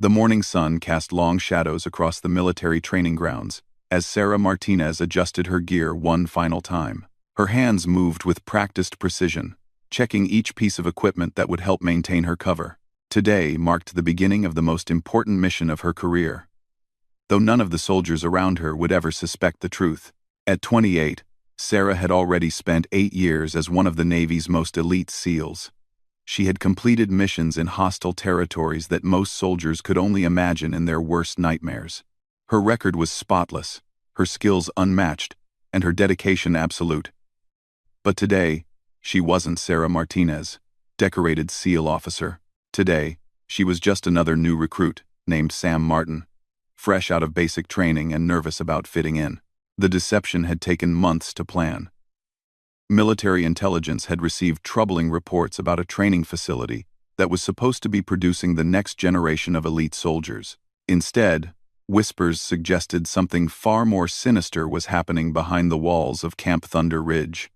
The morning sun cast long shadows across the military training grounds as Sarah Martinez adjusted her gear one final time. Her hands moved with practiced precision, checking each piece of equipment that would help maintain her cover. Today marked the beginning of the most important mission of her career, though none of the soldiers around her would ever suspect the truth. At 28, Sarah had already spent 8 years as one of the Navy's most elite SEALs. She had completed missions in hostile territories that most soldiers could only imagine in their worst nightmares. Her record was spotless, her skills unmatched, and her dedication absolute. But today, she wasn't Sarah Martinez, decorated SEAL officer. Today, she was just another new recruit, named Sam Martin, fresh out of basic training and nervous about fitting in. The deception had taken months to plan. Military intelligence had received troubling reports about a training facility that was supposed to be producing the next generation of elite soldiers. Instead, whispers suggested something far more sinister was happening behind the walls of Camp Thunder Ridge.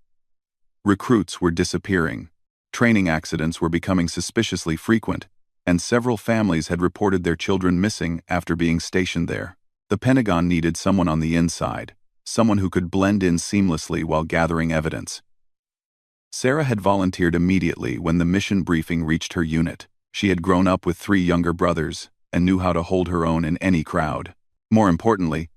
Recruits were disappearing, training accidents were becoming suspiciously frequent, and several families had reported their children missing after being stationed there. The Pentagon needed someone on the inside, someone who could blend in seamlessly while gathering evidence. Sarah had volunteered immediately when the mission briefing reached her unit. She had grown up with 3 younger brothers and knew how to hold her own in any crowd. More importantly,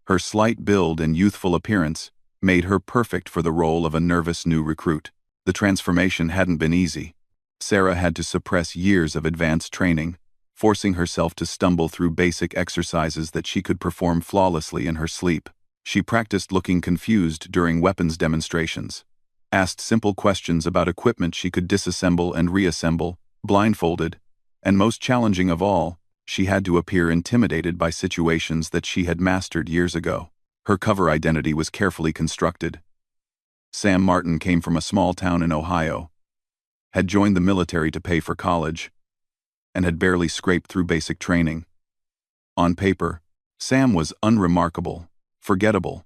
her slight build and youthful appearance made her perfect for the role of a nervous new recruit. The transformation hadn't been easy. Sarah had to suppress years of advanced training, forcing herself to stumble through basic exercises that she could perform flawlessly in her sleep. She practiced looking confused during weapons demonstrations, asked simple questions about equipment she could disassemble and reassemble, blindfolded, and most challenging of all, she had to appear intimidated by situations that she had mastered years ago. Her cover identity was carefully constructed. Sam Martin came from a small town in Ohio, had joined the military to pay for college, and had barely scraped through basic training. On paper, Sam was unremarkable, forgettable,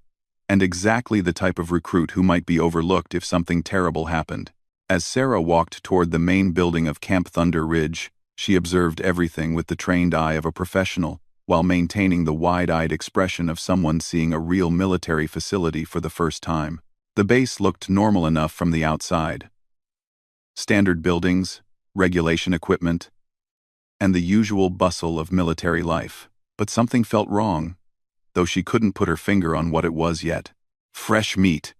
and exactly the type of recruit who might be overlooked if something terrible happened. As Sarah walked toward the main building of Camp Thunder Ridge, she observed everything with the trained eye of a professional, while maintaining the wide-eyed expression of someone seeing a real military facility for the first time. The base looked normal enough from the outside. Standard buildings, regulation equipment, and the usual bustle of military life. But something felt wrong, though she couldn't put her finger on what it was yet. "Fresh meat,"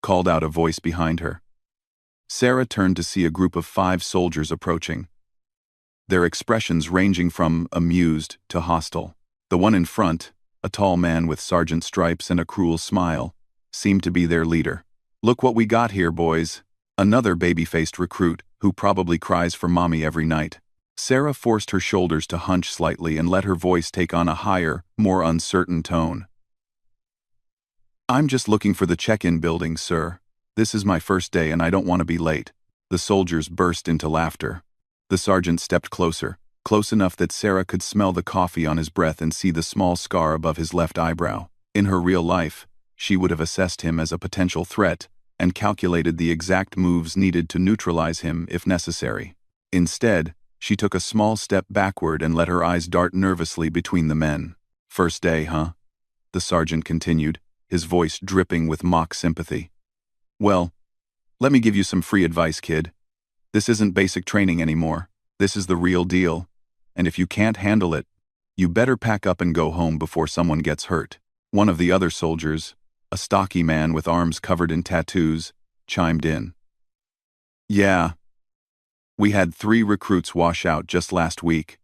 called out a voice behind her. Sarah turned to see a group of 5 soldiers approaching, their expressions ranging from amused to hostile. The one in front, a tall man with sergeant stripes and a cruel smile, seemed to be their leader. "Look what we got here, boys," another baby-faced recruit who probably cries for mommy every night. Sarah forced her shoulders to hunch slightly and let her voice take on a higher, more uncertain tone. "I'm just looking for the check-in building, sir. This is my first day and I don't want to be late." The soldiers burst into laughter. The sergeant stepped closer, close enough that Sarah could smell the coffee on his breath and see the small scar above his left eyebrow. In her real life, she would have assessed him as a potential threat and calculated the exact moves needed to neutralize him if necessary. Instead, she took a small step backward and let her eyes dart nervously between the men. "First day, huh?" the sergeant continued, his voice dripping with mock sympathy. "Well, let me give you some free advice, kid. This isn't basic training anymore. This is the real deal. And if you can't handle it, you better pack up and go home before someone gets hurt." One of the other soldiers, a stocky man with arms covered in tattoos, chimed in. "Yeah. We had 3 recruits wash out just last week.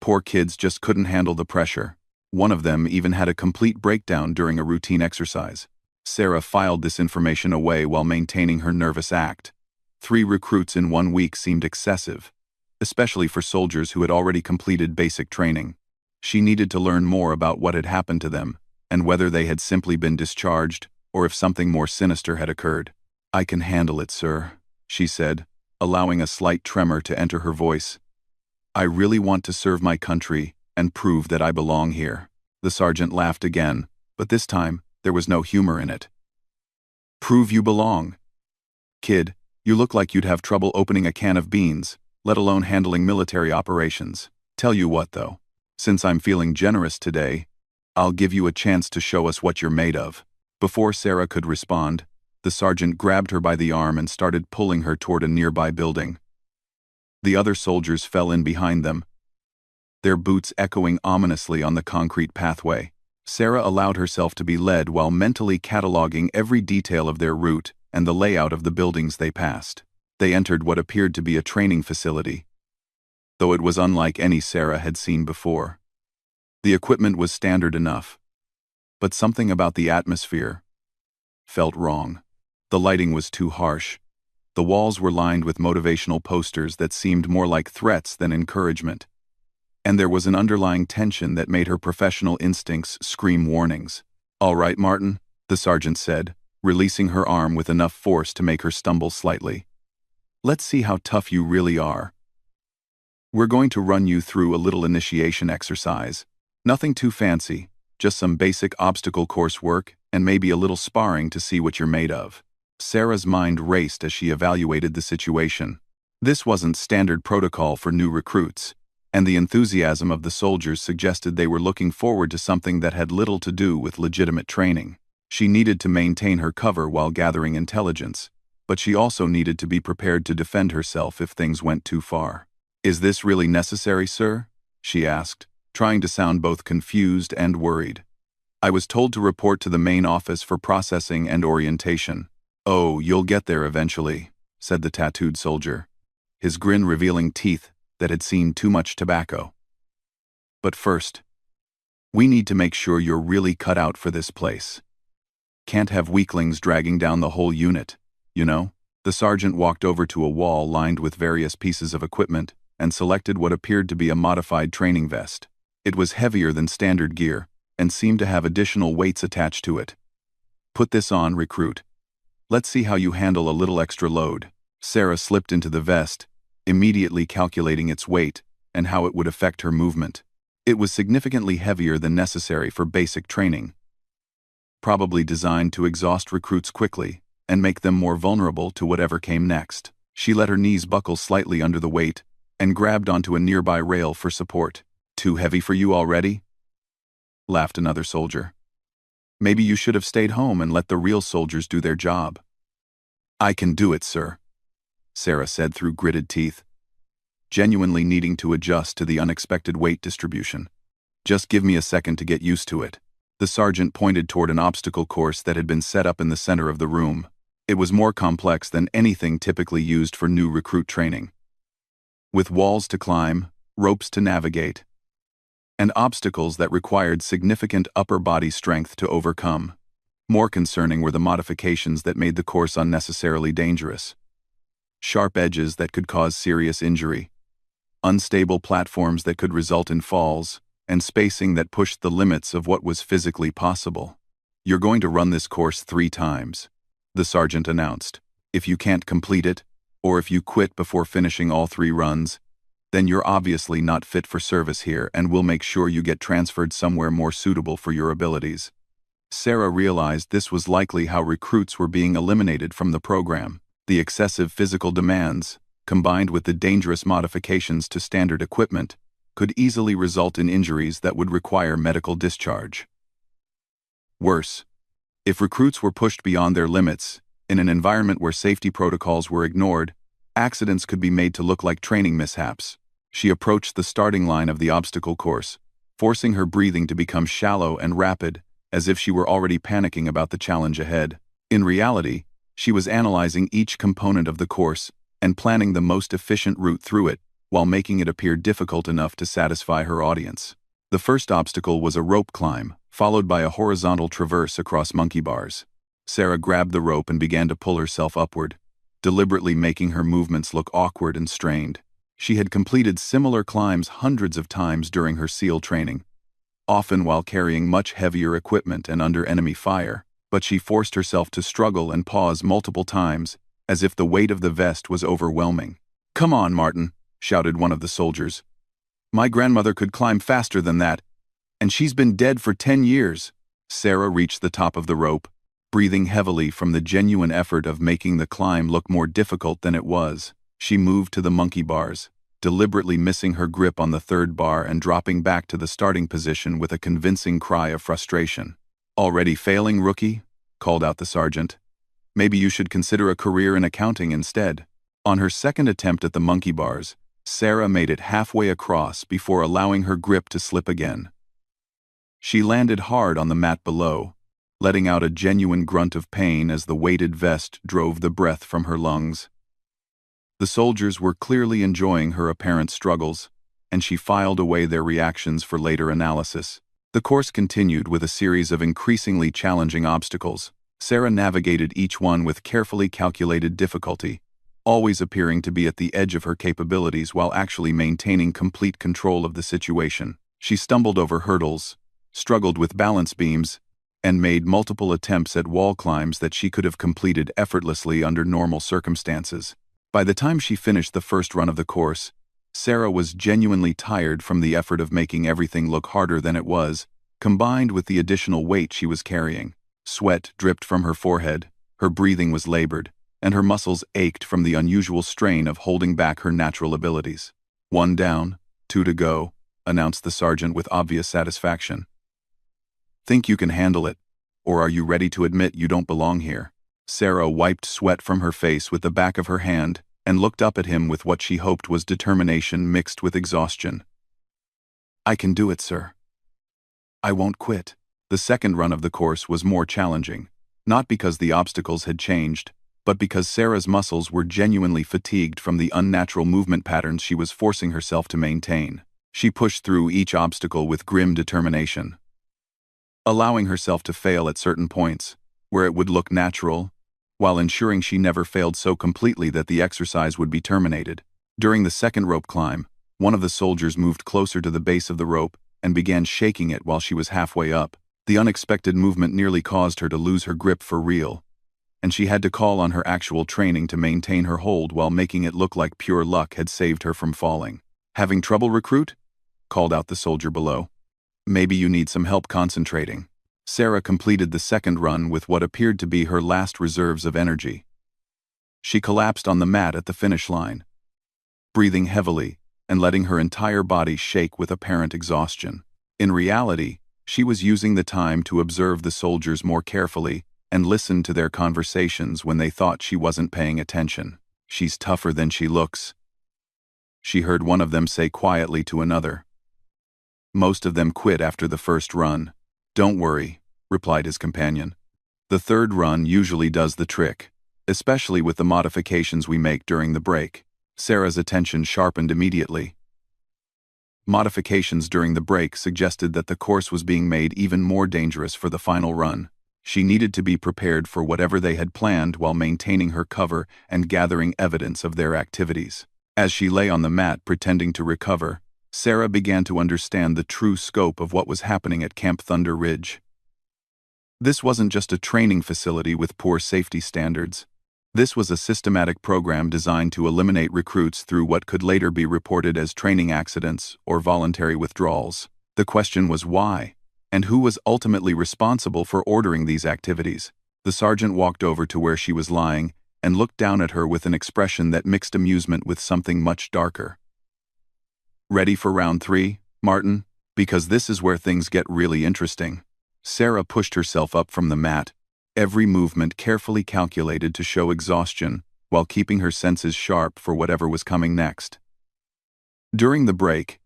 Poor kids just couldn't handle the pressure. One of them even had a complete breakdown during a routine exercise." Sarah filed this information away while maintaining her nervous act. 3 recruits in 1 week seemed excessive, especially for soldiers who had already completed basic training. She needed to learn more about what had happened to them, and whether they had simply been discharged, or if something more sinister had occurred. "I can handle it, sir," she said, allowing a slight tremor to enter her voice. "I really want to serve my country and prove that I belong here." The sergeant laughed again, but this time there was no humor in it. "Prove you belong? Kid, you look like you'd have trouble opening a can of beans, let alone handling military operations. Tell you what, though. Since I'm feeling generous today, I'll give you a chance to show us what you're made of. Before Sarah could respond, the sergeant grabbed her by the arm and started pulling her toward a nearby building. The other soldiers fell in behind them, their boots echoing ominously on the concrete pathway. Sarah allowed herself to be led while mentally cataloging every detail of their route and the layout of the buildings they passed. They entered what appeared to be a training facility, though it was unlike any Sarah had seen before. The equipment was standard enough, but something about the atmosphere felt wrong. The lighting was too harsh. The walls were lined with motivational posters that seemed more like threats than encouragement. And there was an underlying tension that made her professional instincts scream warnings. "All right, Martin," the sergeant said, releasing her arm with enough force to make her stumble slightly. "Let's see how tough you really are. We're going to run you through a little initiation exercise. Nothing too fancy, just some basic obstacle course work and maybe a little sparring to see what you're made of." Sarah's mind raced as she evaluated the situation. This wasn't standard protocol for new recruits, and the enthusiasm of the soldiers suggested they were looking forward to something that had little to do with legitimate training. She needed to maintain her cover while gathering intelligence, but she also needed to be prepared to defend herself if things went too far. "Is this really necessary, sir?" she asked, trying to sound both confused and worried. "I was told to report to the main office for processing and orientation." "Oh, you'll get there eventually," said the tattooed soldier, his grin revealing teeth that had seen too much tobacco. "But first, we need to make sure you're really cut out for this place. Can't have weaklings dragging down the whole unit, you know?" The sergeant walked over to a wall lined with various pieces of equipment and selected what appeared to be a modified training vest. It was heavier than standard gear and seemed to have additional weights attached to it. "Put this on, recruit. Let's see how you handle a little extra load." Sarah slipped into the vest, immediately calculating its weight and how it would affect her movement. It was significantly heavier than necessary for basic training, probably designed to exhaust recruits quickly and make them more vulnerable to whatever came next. She let her knees buckle slightly under the weight and grabbed onto a nearby rail for support. "Too heavy for you already?" laughed another soldier. "Maybe you should have stayed home and let the real soldiers do their job." "I can do it, sir," Sarah said through gritted teeth, genuinely needing to adjust to the unexpected weight distribution. "Just give me a second to get used to it." The sergeant pointed toward an obstacle course that had been set up in the center of the room. It was more complex than anything typically used for new recruit training, with walls to climb, ropes to navigate, and obstacles that required significant upper body strength to overcome. More concerning were the modifications that made the course unnecessarily dangerous. Sharp edges that could cause serious injury, unstable platforms that could result in falls, and spacing that pushed the limits of what was physically possible. "You're going to run this course 3 times, the sergeant announced. "If you can't complete it, or if you quit before finishing all 3 runs, then you're obviously not fit for service here and we'll make sure you get transferred somewhere more suitable for your abilities." Sarah realized this was likely how recruits were being eliminated from the program. The excessive physical demands, combined with the dangerous modifications to standard equipment, could easily result in injuries that would require medical discharge. Worse, if recruits were pushed beyond their limits, in an environment where safety protocols were ignored, accidents could be made to look like training mishaps. She approached the starting line of the obstacle course, forcing her breathing to become shallow and rapid, as if she were already panicking about the challenge ahead. In reality, she was analyzing each component of the course and planning the most efficient route through it, while making it appear difficult enough to satisfy her audience. The first obstacle was a rope climb, followed by a horizontal traverse across monkey bars. Sarah grabbed the rope and began to pull herself upward, deliberately making her movements look awkward and strained. She had completed similar climbs hundreds of times during her SEAL training, often while carrying much heavier equipment and under enemy fire, but she forced herself to struggle and pause multiple times, as if the weight of the vest was overwhelming. "Come on, Martin," shouted one of the soldiers. "My grandmother could climb faster than that, and she's been dead for 10 years. Sarah reached the top of the rope, breathing heavily from the genuine effort of making the climb look more difficult than it was. She moved to the monkey bars, deliberately missing her grip on the third bar and dropping back to the starting position with a convincing cry of frustration. "Already failing, rookie?" called out the sergeant. "Maybe you should consider a career in accounting instead." On her second attempt at the monkey bars, Sarah made it halfway across before allowing her grip to slip again. She landed hard on the mat below, letting out a genuine grunt of pain as the weighted vest drove the breath from her lungs. The soldiers were clearly enjoying her apparent struggles, and she filed away their reactions for later analysis. The course continued with a series of increasingly challenging obstacles. Sarah navigated each one with carefully calculated difficulty, always appearing to be at the edge of her capabilities while actually maintaining complete control of the situation. She stumbled over hurdles, struggled with balance beams, and made multiple attempts at wall climbs that she could have completed effortlessly under normal circumstances. By the time she finished the first run of the course, Sarah was genuinely tired from the effort of making everything look harder than it was, combined with the additional weight she was carrying. Sweat dripped from her forehead, her breathing was labored, and her muscles ached from the unusual strain of holding back her natural abilities. "One down, 2 to go," announced the sergeant with obvious satisfaction. "Think you can handle it, or are you ready to admit you don't belong here?" Sarah wiped sweat from her face with the back of her hand and looked up at him with what she hoped was determination mixed with exhaustion. "I can do it, sir. I won't quit." The second run of the course was more challenging, not because the obstacles had changed, but because Sarah's muscles were genuinely fatigued from the unnatural movement patterns she was forcing herself to maintain. She pushed through each obstacle with grim determination, allowing herself to fail at certain points, where it would look natural, while ensuring she never failed so completely that the exercise would be terminated. During the second rope climb, one of the soldiers moved closer to the base of the rope and began shaking it while she was halfway up. The unexpected movement nearly caused her to lose her grip for real, and she had to call on her actual training to maintain her hold while making it look like pure luck had saved her from falling. "Having trouble, recruit?" called out the soldier below. "Maybe you need some help concentrating." Sarah completed the second run with what appeared to be her last reserves of energy. She collapsed on the mat at the finish line, breathing heavily and letting her entire body shake with apparent exhaustion. In reality, she was using the time to observe the soldiers more carefully and listen to their conversations when they thought she wasn't paying attention. "She's tougher than she looks," she heard one of them say quietly to another. "Most of them quit after the first run." "Don't worry," replied his companion. "The third run usually does the trick, especially with the modifications we make during the break." Sarah's attention sharpened immediately. Modifications during the break suggested that the course was being made even more dangerous for the final run. She needed to be prepared for whatever they had planned while maintaining her cover and gathering evidence of their activities. As she lay on the mat pretending to recover, Sarah began to understand the true scope of what was happening at Camp Thunder Ridge. This wasn't just a training facility with poor safety standards. This was a systematic program designed to eliminate recruits through what could later be reported as training accidents or voluntary withdrawals. The question was why, and who was ultimately responsible for ordering these activities. The sergeant walked over to where she was lying and looked down at her with an expression that mixed amusement with something much darker. "Ready for round 3, Martin? Because this is where things get really interesting." Sarah pushed herself up from the mat, every movement carefully calculated to show exhaustion while keeping her senses sharp for whatever was coming next. During the break,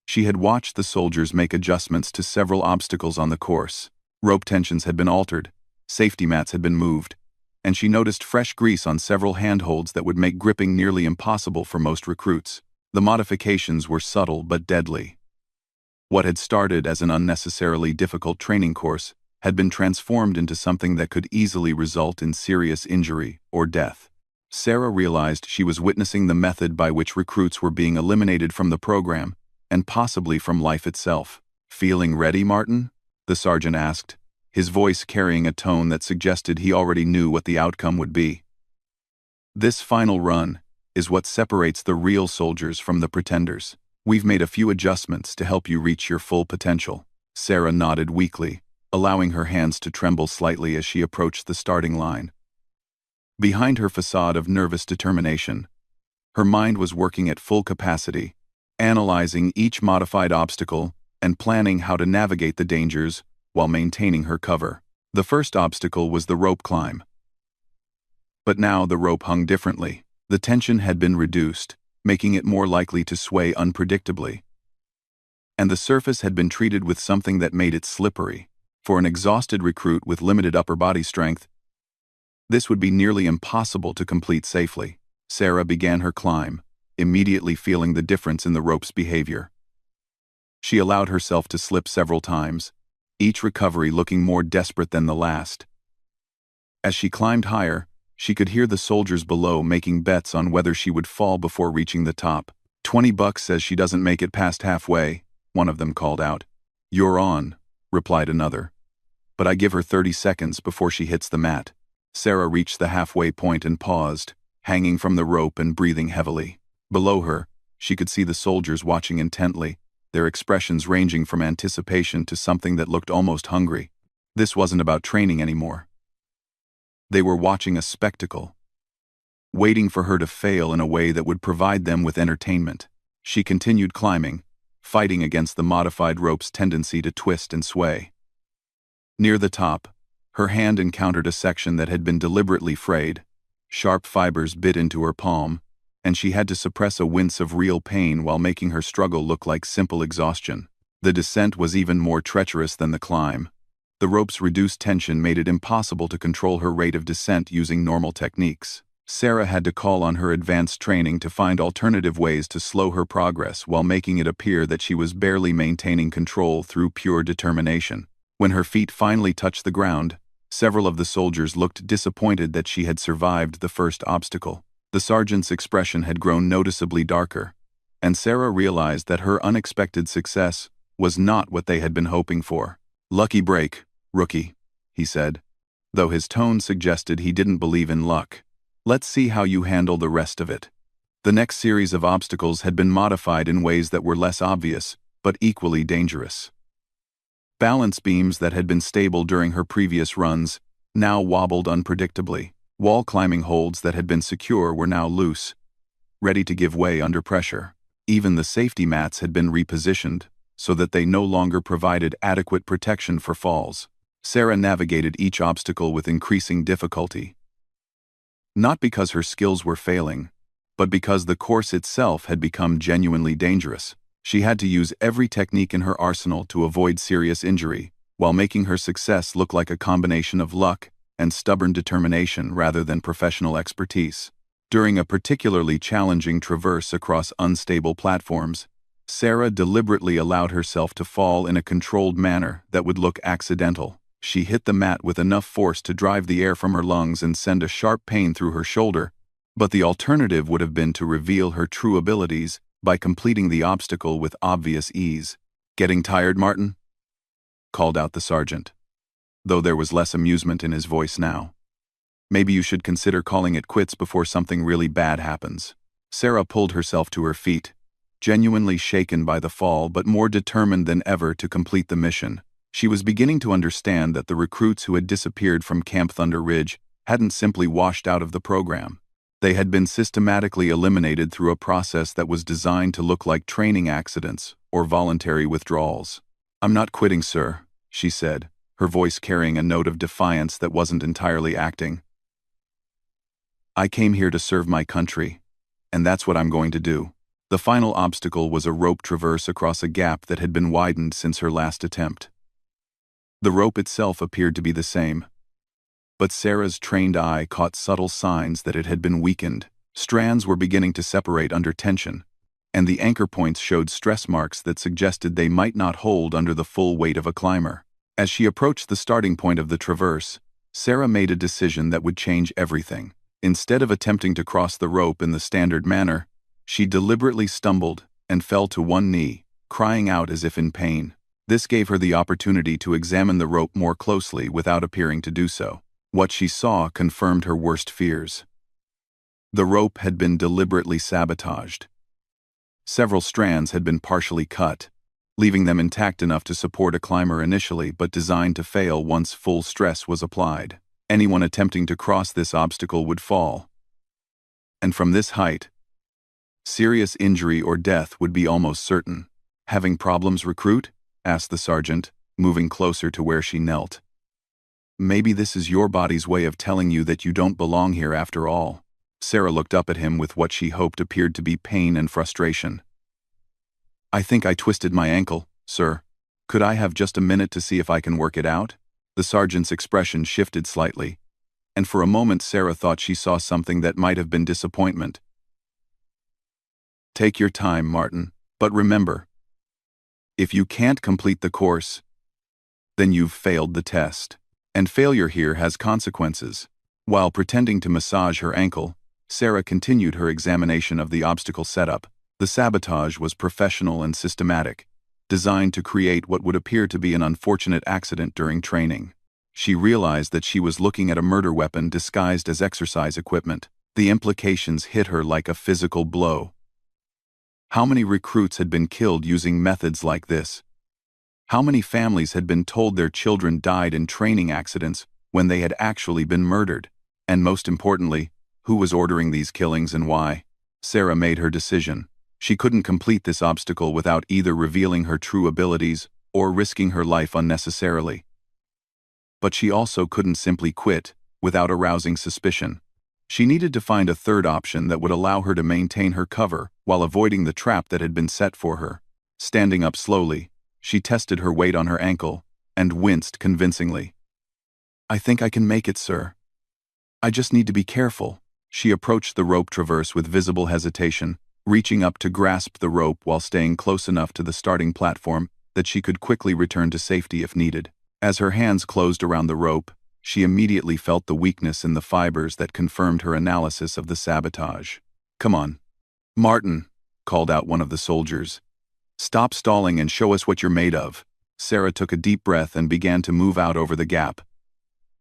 she had watched the soldiers make adjustments to several obstacles on the course. Rope tensions had been altered, safety mats had been moved, and she noticed fresh grease on several handholds that would make gripping nearly impossible for most recruits. The modifications were subtle but deadly. What had started as an unnecessarily difficult training course had been transformed into something that could easily result in serious injury or death. Sarah realized she was witnessing the method by which recruits were being eliminated from the program, and possibly from life itself. "Feeling ready, Martin?" the sergeant asked, his voice carrying a tone that suggested he already knew what the outcome would be. "This final run is what separates the real soldiers from the pretenders. We've made a few adjustments to help you reach your full potential." Sarah nodded weakly, allowing her hands to tremble slightly as she approached the starting line. Behind her facade of nervous determination, Her mind was working at full capacity, analyzing each modified obstacle and planning how to navigate the dangers while maintaining her cover. The first obstacle was the rope climb. But now the rope hung differently. The tension had been reduced, making it more likely to sway unpredictably. And the surface had been treated with something that made it slippery. For an exhausted recruit with limited upper body strength, this would be nearly impossible to complete safely. Sarah began her climb, immediately feeling the difference in the rope's behavior. She allowed herself to slip several times, each recovery looking more desperate than the last. As she climbed higher, she could hear the soldiers below making bets on whether she would fall before reaching the top. $20 says she doesn't make it past halfway, one of them called out. You're on, replied another. But I give her 30 seconds before she hits the mat. Sarah reached the halfway point and paused, hanging from the rope and breathing heavily. Below her, she could see the soldiers watching intently, their expressions ranging from anticipation to something that looked almost hungry. This wasn't about training anymore. They were watching a spectacle, waiting for her to fail in a way that would provide them with entertainment. She continued climbing, fighting against the modified rope's tendency to twist and sway. Near the top, her hand encountered a section that had been deliberately frayed. Sharp fibers bit into her palm, and she had to suppress a wince of real pain while making her struggle look like simple exhaustion. The descent was even more treacherous than the climb. The rope's reduced tension made it impossible to control her rate of descent using normal techniques. Sarah had to call on her advanced training to find alternative ways to slow her progress while making it appear that she was barely maintaining control through pure determination. When her feet finally touched the ground, several of the soldiers looked disappointed that she had survived the first obstacle. The sergeant's expression had grown noticeably darker, and Sarah realized that her unexpected success was not what they had been hoping for. Lucky break, rookie, he said, though his tone suggested he didn't believe in luck. Let's see how you handle the rest of it. The next series of obstacles had been modified in ways that were less obvious, but equally dangerous. Balance beams that had been stable during her previous runs now wobbled unpredictably. Wall climbing holds that had been secure were now loose, ready to give way under pressure. Even the safety mats had been repositioned so that they no longer provided adequate protection for falls. Sarah navigated each obstacle with increasing difficulty. Not because her skills were failing, but because the course itself had become genuinely dangerous. She had to use every technique in her arsenal to avoid serious injury, while making her success look like a combination of luck and stubborn determination rather than professional expertise. During a particularly challenging traverse across unstable platforms, Sarah deliberately allowed herself to fall in a controlled manner that would look accidental. She hit the mat with enough force to drive the air from her lungs and send a sharp pain through her shoulder, but the alternative would have been to reveal her true abilities by completing the obstacle with obvious ease. Getting tired, Martin? Called out the sergeant, though there was less amusement in his voice now. Maybe you should consider calling it quits before something really bad happens. Sarah pulled herself to her feet, genuinely shaken by the fall but more determined than ever to complete the mission. She was beginning to understand that the recruits who had disappeared from Camp Thunder Ridge hadn't simply washed out of the program. They had been systematically eliminated through a process that was designed to look like training accidents or voluntary withdrawals. I'm not quitting, sir, she said, her voice carrying a note of defiance that wasn't entirely acting. I came here to serve my country, and that's what I'm going to do. The final obstacle was a rope traverse across a gap that had been widened since her last attempt. The rope itself appeared to be the same, but Sarah's trained eye caught subtle signs that it had been weakened. Strands were beginning to separate under tension, and the anchor points showed stress marks that suggested they might not hold under the full weight of a climber. As she approached the starting point of the traverse, Sarah made a decision that would change everything. Instead of attempting to cross the rope in the standard manner, she deliberately stumbled and fell to one knee, crying out as if in pain. This gave her the opportunity to examine the rope more closely without appearing to do so. What she saw confirmed her worst fears. The rope had been deliberately sabotaged. Several strands had been partially cut, leaving them intact enough to support a climber initially but designed to fail once full stress was applied. Anyone attempting to cross this obstacle would fall. And from this height, Serious injury or death would be almost certain. Having problems, recruit? Asked the sergeant, moving closer to where she knelt. Maybe this is your body's way of telling you that you don't belong here after all. Sarah looked up at him with what she hoped appeared to be pain and frustration. I think I twisted my ankle, sir. Could I have just a minute to see if I can work it out? The sergeant's expression shifted slightly, and for a moment Sarah thought she saw something that might have been disappointment. Take your time, Martin, but remember, if you can't complete the course, then you've failed the test. And failure here has consequences. While pretending to massage her ankle, Sarah continued her examination of the obstacle setup. The sabotage was professional and systematic, designed to create what would appear to be an unfortunate accident during training. She realized that she was looking at a murder weapon disguised as exercise equipment. The implications hit her like a physical blow. How many recruits had been killed using methods like this? How many families had been told their children died in training accidents when they had actually been murdered? And most importantly, who was ordering these killings and why? Sarah made her decision. She couldn't complete this obstacle without either revealing her true abilities or risking her life unnecessarily. But she also couldn't simply quit without arousing suspicion. She needed to find a third option that would allow her to maintain her cover while avoiding the trap that had been set for her. Standing up slowly, she tested her weight on her ankle and winced convincingly. I think I can make it, sir. I just need to be careful. She approached the rope traverse with visible hesitation, reaching up to grasp the rope while staying close enough to the starting platform that she could quickly return to safety if needed. As her hands closed around the rope, she immediately felt the weakness in the fibers that confirmed her analysis of the sabotage. Come on. Martin, called out one of the soldiers. Stop stalling and show us what you're made of. Sarah took a deep breath and began to move out over the gap.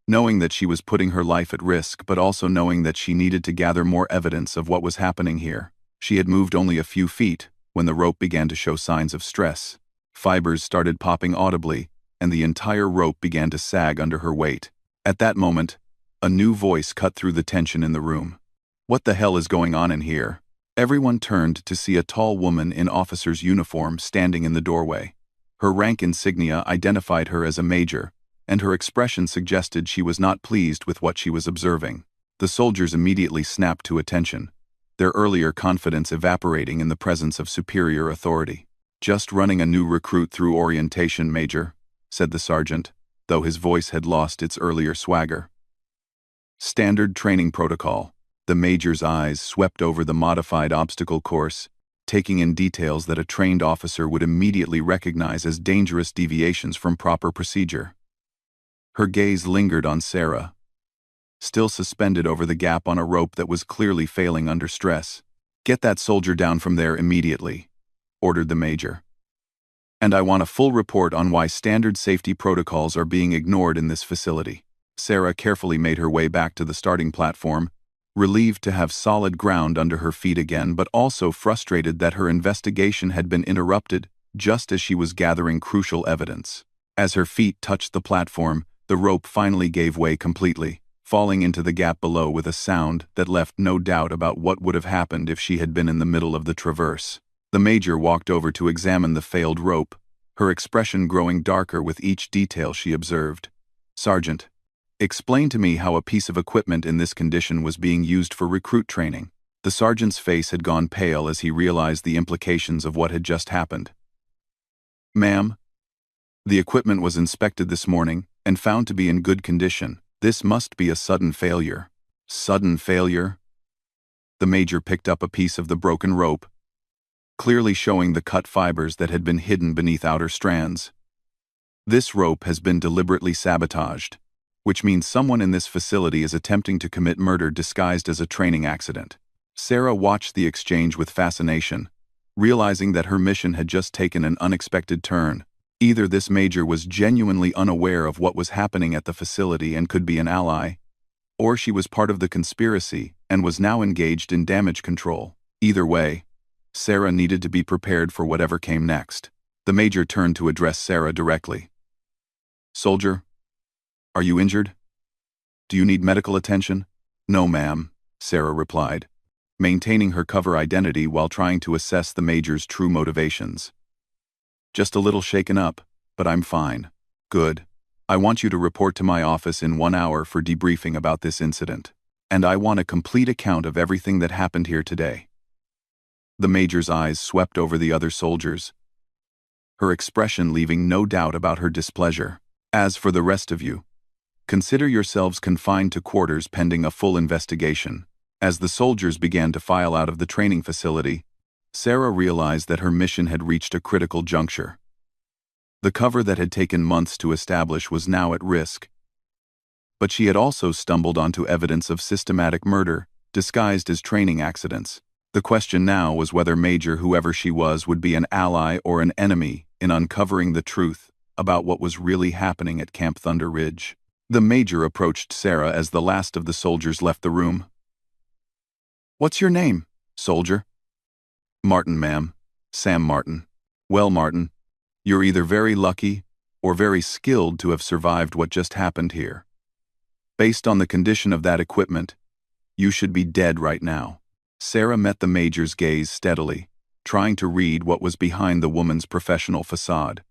Knowing that she was putting her life at risk, but also knowing that she needed to gather more evidence of what was happening here. She had moved only a few feet when the rope began to show signs of stress. Fibers started popping audibly, and the entire rope began to sag under her weight. At that moment, a new voice cut through the tension in the room. What the hell is going on in here? Everyone turned to see a tall woman in officer's uniform standing in the doorway. Her rank insignia identified her as a major, and her expression suggested she was not pleased with what she was observing. The soldiers immediately snapped to attention, their earlier confidence evaporating in the presence of superior authority. Just running a new recruit through orientation, Major, said the sergeant, though his voice had lost its earlier swagger. Standard training protocol. The major's eyes swept over the modified obstacle course, taking in details that a trained officer would immediately recognize as dangerous deviations from proper procedure. Her gaze lingered on Sarah, still suspended over the gap on a rope that was clearly failing under stress. Get that soldier down from there immediately, ordered the major. And I want a full report on why standard safety protocols are being ignored in this facility. Sarah carefully made her way back to the starting platform, relieved to have solid ground under her feet again, but also frustrated that her investigation had been interrupted just as she was gathering crucial evidence. As her feet touched the platform, the rope finally gave way completely, falling into the gap below with a sound that left no doubt about what would have happened if she had been in the middle of the traverse. The major walked over to examine the failed rope, her expression growing darker with each detail she observed. Sergeant, explain to me how a piece of equipment in this condition was being used for recruit training. The sergeant's face had gone pale as he realized the implications of what had just happened. Ma'am, the equipment was inspected this morning and found to be in good condition. This must be a sudden failure. Sudden failure? The major picked up a piece of the broken rope, clearly showing the cut fibers that had been hidden beneath outer strands. This rope has been deliberately sabotaged, which means someone in this facility is attempting to commit murder disguised as a training accident. Sarah watched the exchange with fascination, realizing that her mission had just taken an unexpected turn. Either this major was genuinely unaware of what was happening at the facility and could be an ally, or she was part of the conspiracy and was now engaged in damage control. Either way, Sarah needed to be prepared for whatever came next. The major turned to address Sarah directly. Soldier, are you injured? Do you need medical attention? No, ma'am, Sarah replied. maintaining her cover identity while trying to assess the Major's true motivations. "Just a little shaken up, but I'm fine." "Good. I want you to report to my office in 1 hour for debriefing about this incident. And I want a complete account of everything that happened here today." The Major's eyes swept over the other soldiers, her expression leaving no doubt about her displeasure. "As for the rest of you, consider yourselves confined to quarters pending a full investigation." As the soldiers began to file out of the training facility, Sarah realized that her mission had reached a critical juncture. The cover that had taken months to establish was now at risk. But she had also stumbled onto evidence of systematic murder, disguised as training accidents. The question now was whether Major whoever she was would be an ally or an enemy in uncovering the truth about what was really happening at Camp Thunder Ridge. The Major approached Sarah as the last of the soldiers left the room. "What's your name, soldier?" "Martin, ma'am. Sam Martin." "Well, Martin, you're either very lucky or very skilled to have survived what just happened here. Based on the condition of that equipment, you should be dead right now." Sarah met the Major's gaze steadily, trying to read what was behind the woman's professional facade.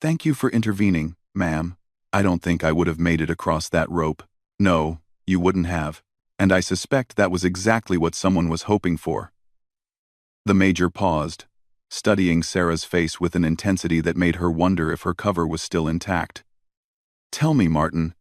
"Thank you for intervening, ma'am. I don't think I would have made it across that rope." "No, you wouldn't have. And I suspect that was exactly what someone was hoping for." The Major paused, studying Sarah's face with an intensity that made her wonder if her cover was still intact. "Tell me, Martin,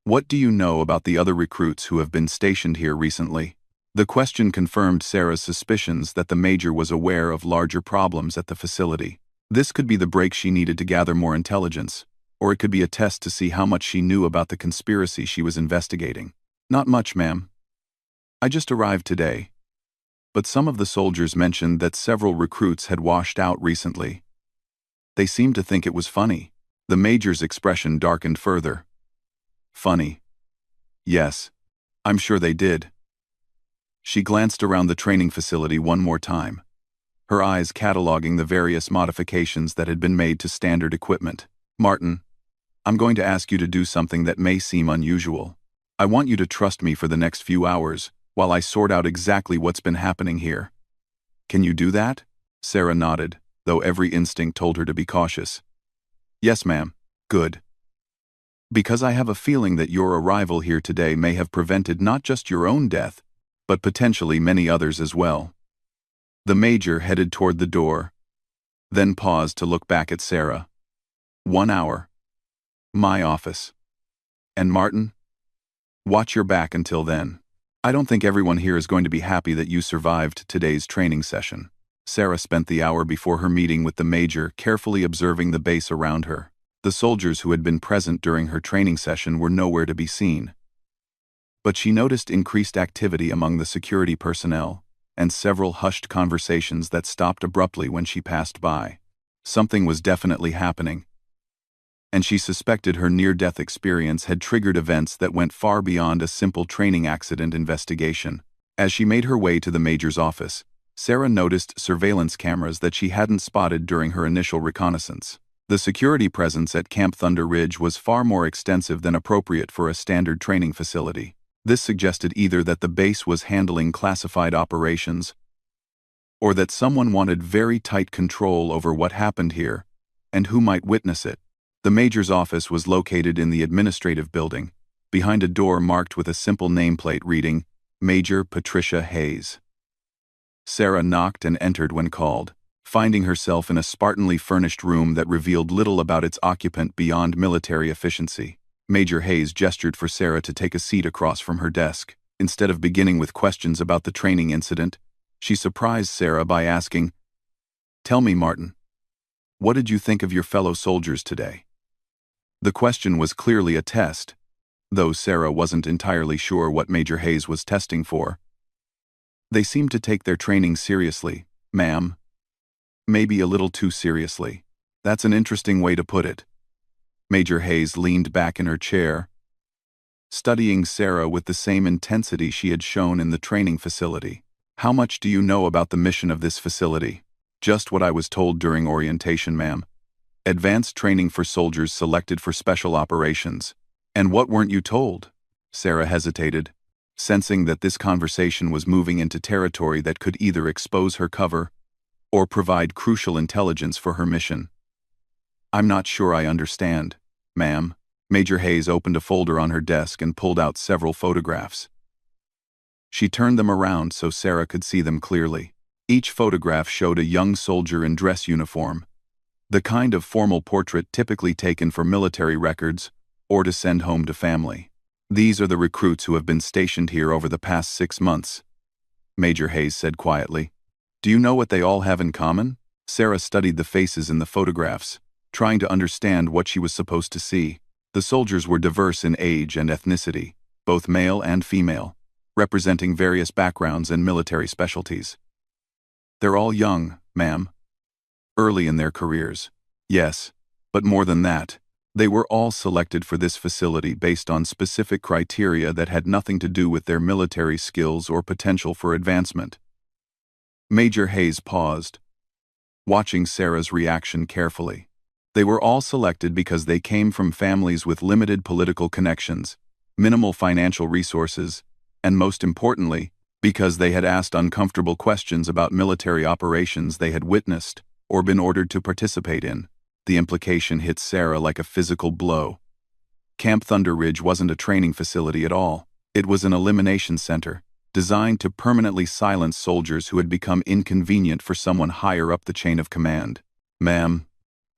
what do you know about the other recruits who have been stationed here recently?" The question confirmed Sarah's suspicions that the Major was aware of larger problems at the facility. This could be the break she needed to gather more intelligence, or it could be a test to see how much she knew about the conspiracy she was investigating. "Not much, ma'am. I just arrived today. But some of the soldiers mentioned that several recruits had washed out recently. They seemed to think it was funny." The Major's expression darkened further. "Funny? Yes, I'm sure they did." She glanced around the training facility one more time, her eyes cataloging the various modifications that had been made to standard equipment. "Martin, I'm going to ask you to do something that may seem unusual. I want you to trust me for the next few hours while I sort out exactly what's been happening here. Can you do that?" Sarah nodded, though every instinct told her to be cautious. "Yes, ma'am." "Good. Because I have a feeling that your arrival here today may have prevented not just your own death, but potentially many others as well." The Major headed toward the door, then paused to look back at Sarah. 1 hour. My office. And Martin? Watch your back until then. I don't think everyone here is going to be happy that you survived today's training session." Sarah spent the hour before her meeting with the Major carefully observing the base around her. The soldiers who had been present during her training session were nowhere to be seen. But she noticed increased activity among the security personnel, and several hushed conversations that stopped abruptly when she passed by. Something was definitely happening, and she suspected her near-death experience had triggered events that went far beyond a simple training accident investigation. As she made her way to the Major's office, Sarah noticed surveillance cameras that she hadn't spotted during her initial reconnaissance. The security presence at Camp Thunder Ridge was far more extensive than appropriate for a standard training facility. This suggested either that the base was handling classified operations, or that someone wanted very tight control over what happened here, and who might witness it. The Major's office was located in the administrative building, behind a door marked with a simple nameplate reading, Major Patricia Hayes. Sarah knocked and entered when called, finding herself in a spartanly furnished room that revealed little about its occupant beyond military efficiency. Major Hayes gestured for Sarah to take a seat across from her desk. Instead of beginning with questions about the training incident, she surprised Sarah by asking, "Tell me, Martin, what did you think of your fellow soldiers today?" The question was clearly a test, though Sarah wasn't entirely sure what Major Hayes was testing for. "They seemed to take their training seriously, ma'am. Maybe a little too seriously." "That's an interesting way to put it." Major Hayes leaned back in her chair, studying Sarah with the same intensity she had shown in the training facility. "How much do you know about the mission of this facility?" "Just what I was told during orientation, ma'am. Advanced training for soldiers selected for special operations." "And what weren't you told?" Sarah hesitated. sensing that this conversation was moving into territory that could either expose her cover or provide crucial intelligence for her mission. "I'm not sure I understand, ma'am." Major Hayes opened a folder on her desk and pulled out several photographs. She turned them around so Sarah could see them clearly. Each photograph showed a young soldier in dress uniform, the kind of formal portrait typically taken for military records or to send home to family. "These are the recruits who have been stationed here over the past 6 months," Major Hayes said quietly. "Do you know what they all have in common?" Sarah studied the faces in the photographs, trying to understand what she was supposed to see. The soldiers were diverse in age and ethnicity, both male and female, representing various backgrounds and military specialties. "They're all young, ma'am. Early in their careers." "Yes, but more than that. They were all selected for this facility based on specific criteria that had nothing to do with their military skills or potential for advancement." Major Hayes paused, watching Sarah's reaction carefully. They were all selected because they came from families with limited political connections, minimal financial resources, and most importantly, because they had asked uncomfortable questions about military operations they had witnessed or been ordered to participate in. The implication hit Sarah like a physical blow. Camp Thunder Ridge wasn't a training facility at all. It was an elimination center, designed to permanently silence soldiers who had become inconvenient for someone higher up the chain of command. "Ma'am,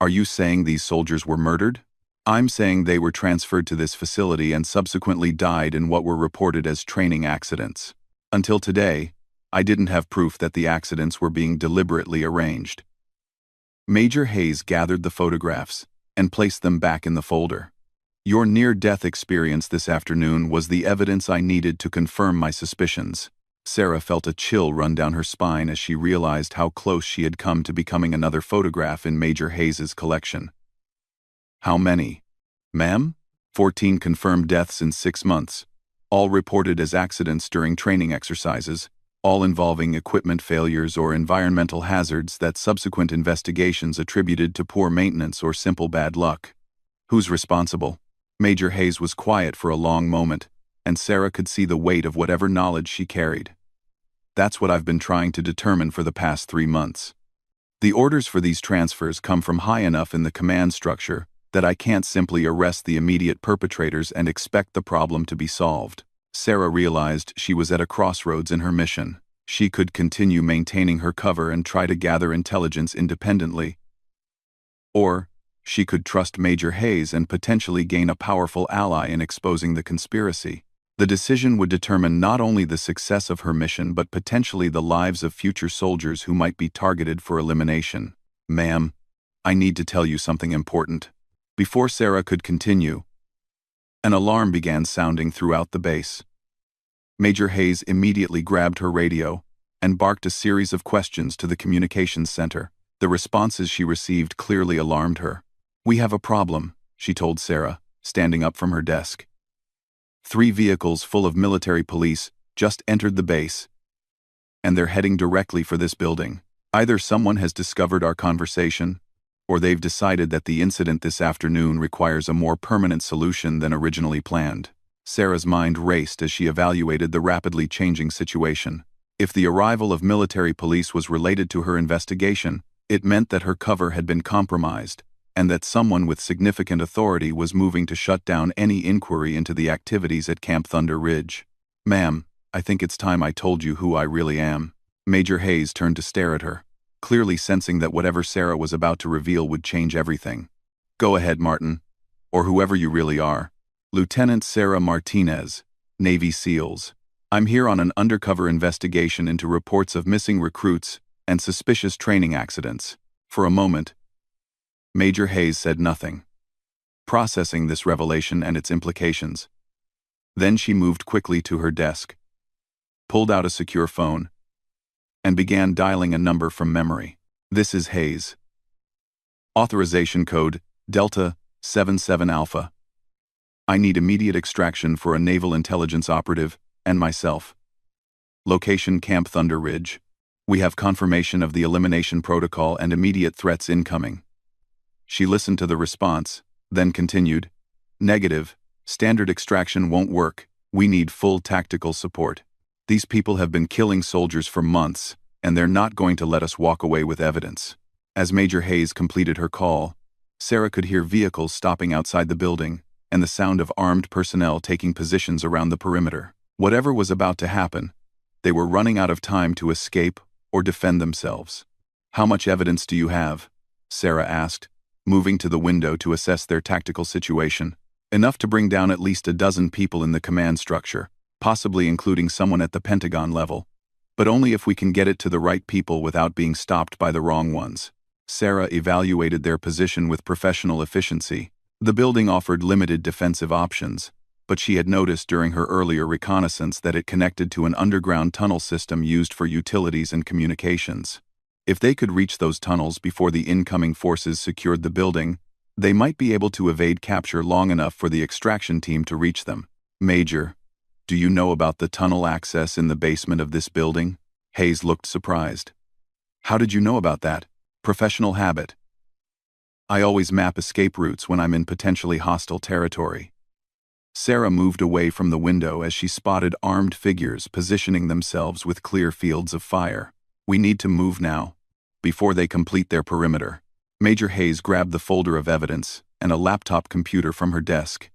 are you saying these soldiers were murdered?" "I'm saying they were transferred to this facility and subsequently died in what were reported as training accidents. Until today, I didn't have proof that the accidents were being deliberately arranged." Major Hayes gathered the photographs and placed them back in the folder. "Your near-death experience this afternoon was the evidence I needed to confirm my suspicions." Sarah felt a chill run down her spine as she realized how close she had come to becoming another photograph in Major Hayes's collection. "How many, ma'am?" 14 confirmed deaths in 6 months, all reported as accidents during training exercises, all involving equipment failures or environmental hazards that subsequent investigations attributed to poor maintenance or simple bad luck. "Who's responsible?" Major Hayes was quiet for a long moment, and Sarah could see the weight of whatever knowledge she carried. "That's what I've been trying to determine for the past 3 months. The orders for these transfers come from high enough in the command structure that I can't simply arrest the immediate perpetrators and expect the problem to be solved." Sarah realized she was at a crossroads in her mission. She could continue maintaining her cover and try to gather intelligence independently, or she could trust Major Hayes and potentially gain a powerful ally in exposing the conspiracy. The decision would determine not only the success of her mission but potentially the lives of future soldiers who might be targeted for elimination. "Ma'am, I need to tell you something important." Before Sarah could continue, an alarm began sounding throughout the base. Major Hayes immediately grabbed her radio and barked a series of questions to the communications center. The responses she received clearly alarmed her. "We have a problem," she told Sarah, standing up from her desk. 3 vehicles full of military police just entered the base, and they're heading directly for this building. Either someone has discovered our conversation, or they've decided that the incident this afternoon requires a more permanent solution than originally planned." Sarah's mind raced as she evaluated the rapidly changing situation. If the arrival of military police was related to her investigation, it meant that her cover had been compromised, and that someone with significant authority was moving to shut down any inquiry into the activities at Camp Thunder Ridge. "Ma'am, I think it's time I told you who I really am." Major Hayes turned to stare at her, clearly sensing that whatever Sarah was about to reveal would change everything. "Go ahead, Martin, or whoever you really are." "Lieutenant Sarah Martinez, Navy SEALs. I'm here on an undercover investigation into reports of missing recruits and suspicious training accidents." For a moment, Major Hayes said nothing, processing this revelation and its implications. Then she moved quickly to her desk, pulled out a secure phone, and began dialing a number from memory. "This is Hayes. Authorization code, Delta 77 Alpha. I need immediate extraction for a naval intelligence operative and myself. Location Camp Thunder Ridge. We have confirmation of the elimination protocol and immediate threats incoming." She listened to the response, then continued, "Negative. Standard extraction won't work. We need full tactical support. These people have been killing soldiers for months, and they're not going to let us walk away with evidence." As Major Hayes completed her call, Sarah could hear vehicles stopping outside the building and the sound of armed personnel taking positions around the perimeter. Whatever was about to happen, they were running out of time to escape or defend themselves. "How much evidence do you have?" Sarah asked, moving to the window to assess their tactical situation. "Enough to bring down at least a dozen people in the command structure, possibly including someone at the Pentagon level. But only if we can get it to the right people without being stopped by the wrong ones." Sarah evaluated their position with professional efficiency. The building offered limited defensive options, but she had noticed during her earlier reconnaissance that it connected to an underground tunnel system used for utilities and communications. If they could reach those tunnels before the incoming forces secured the building, they might be able to evade capture long enough for the extraction team to reach them. "Major, do you know about the tunnel access in the basement of this building?" Hayes looked surprised. "How did you know about that?" "Professional habit. I always map escape routes when I'm in potentially hostile territory." Sarah moved away from the window as she spotted armed figures positioning themselves with clear fields of fire. "We need to move now, before they complete their perimeter." Major Hayes grabbed the folder of evidence and a laptop computer from her desk,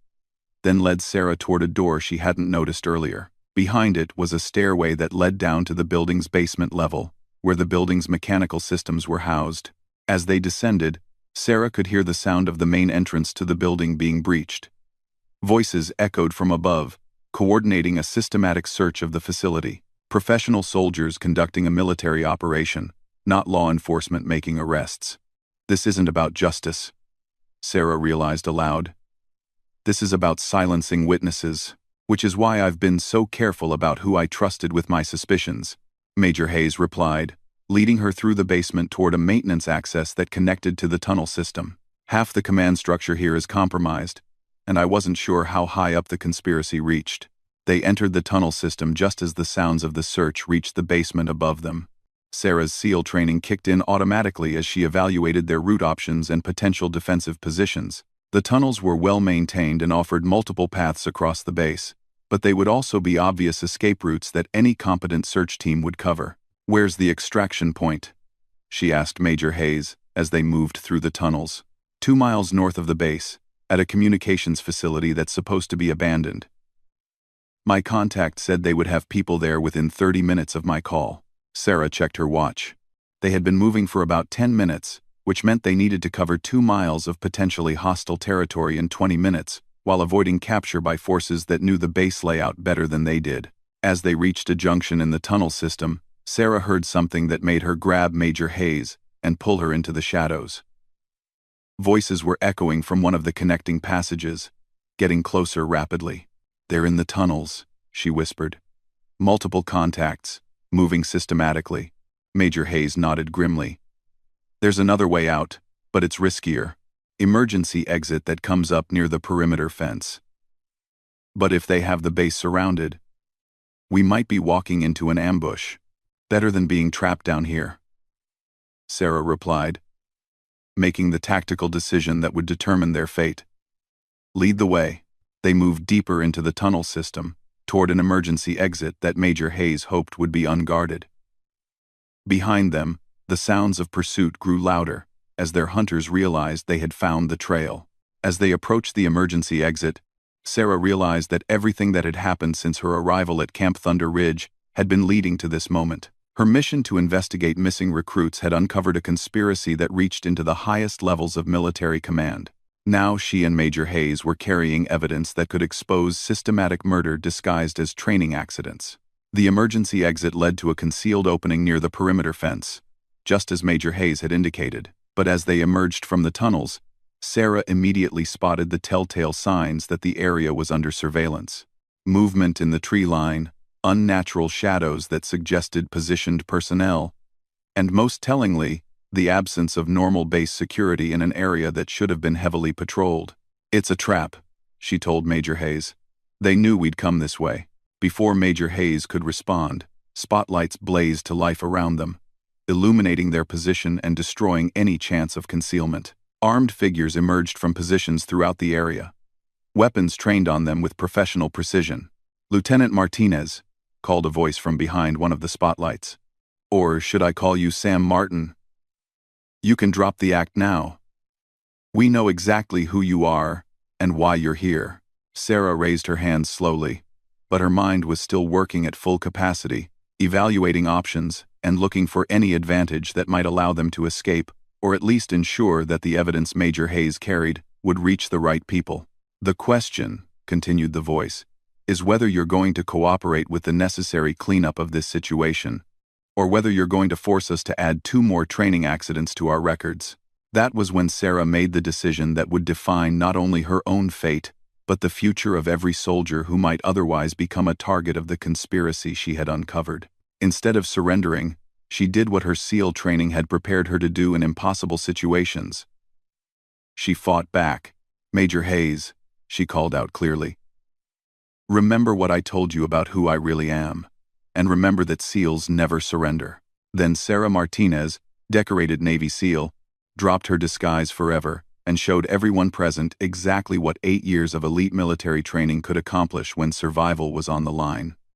then led Sarah toward a door she hadn't noticed earlier. Behind it was a stairway that led down to the building's basement level, where the building's mechanical systems were housed. As they descended, Sarah could hear the sound of the main entrance to the building being breached. Voices echoed from above, coordinating a systematic search of the facility. Professional soldiers conducting a military operation, not law enforcement making arrests. "This isn't about justice," Sarah realized aloud. "This is about silencing witnesses, which is why I've been so careful about who I trusted with my suspicions," Major Hayes replied, leading her through the basement toward a maintenance access that connected to the tunnel system. "Half the command structure here is compromised, and I wasn't sure how high up the conspiracy reached." They entered the tunnel system just as the sounds of the search reached the basement above them. Sarah's SEAL training kicked in automatically as she evaluated their route options and potential defensive positions. The tunnels were well maintained and offered multiple paths across the base, but they would also be obvious escape routes that any competent search team would cover. "Where's the extraction point?" she asked Major Hayes as they moved through the tunnels. 2 miles north of the base, at a communications facility that's supposed to be abandoned. My contact said they would have people there within 30 minutes of my call." Sarah checked her watch. They had been moving for about 10 minutes, which meant they needed to cover 2 miles of potentially hostile territory in 20 minutes, while avoiding capture by forces that knew the base layout better than they did. As they reached a junction in the tunnel system, Sarah heard something that made her grab Major Hayes and pull her into the shadows. Voices were echoing from one of the connecting passages, getting closer rapidly. "They're in the tunnels," she whispered. "Multiple contacts, moving systematically." Major Hayes nodded grimly. "There's another way out, but it's riskier. Emergency exit that comes up near the perimeter fence. But if they have the base surrounded, we might be walking into an ambush. Better than being trapped down here," Sarah replied, making the tactical decision that would determine their fate. "Lead the way." They moved deeper into the tunnel system, toward an emergency exit that Major Hayes hoped would be unguarded. Behind them, the sounds of pursuit grew louder, as their hunters realized they had found the trail. As they approached the emergency exit, Sarah realized that everything that had happened since her arrival at Camp Thunder Ridge had been leading to this moment. Her mission to investigate missing recruits had uncovered a conspiracy that reached into the highest levels of military command. Now she and Major Hayes were carrying evidence that could expose systematic murder disguised as training accidents. The emergency exit led to a concealed opening near the perimeter fence, just as Major Hayes had indicated. But as they emerged from the tunnels, Sarah immediately spotted the telltale signs that the area was under surveillance. Movement in the tree line, unnatural shadows that suggested positioned personnel, and most tellingly, the absence of normal base security in an area that should have been heavily patrolled. "It's a trap," she told Major Hayes. "They knew we'd come this way." Before Major Hayes could respond, spotlights blazed to life around them, illuminating their position and destroying any chance of concealment. Armed figures emerged from positions throughout the area, weapons trained on them with professional precision. "Lieutenant Martinez," called a voice from behind one of the spotlights. "Or should I call you Sam Martin? You can drop the act now. We know exactly who you are and why you're here." Sarah raised her hands slowly, but her mind was still working at full capacity, evaluating options and looking for any advantage that might allow them to escape, or at least ensure that the evidence Major Hayes carried would reach the right people. "The question," continued the voice, "is whether you're going to cooperate with the necessary cleanup of this situation, or whether you're going to force us to add 2 more training accidents to our records." That was when Sarah made the decision that would define not only her own fate, but the future of every soldier who might otherwise become a target of the conspiracy she had uncovered. Instead of surrendering, she did what her SEAL training had prepared her to do in impossible situations. She fought back. "Major Hayes," she called out clearly, "remember what I told you about who I really am, and remember that SEALs never surrender." Then Sarah Martinez, decorated Navy SEAL, dropped her disguise forever and showed everyone present exactly what 8 years of elite military training could accomplish when survival was on the line.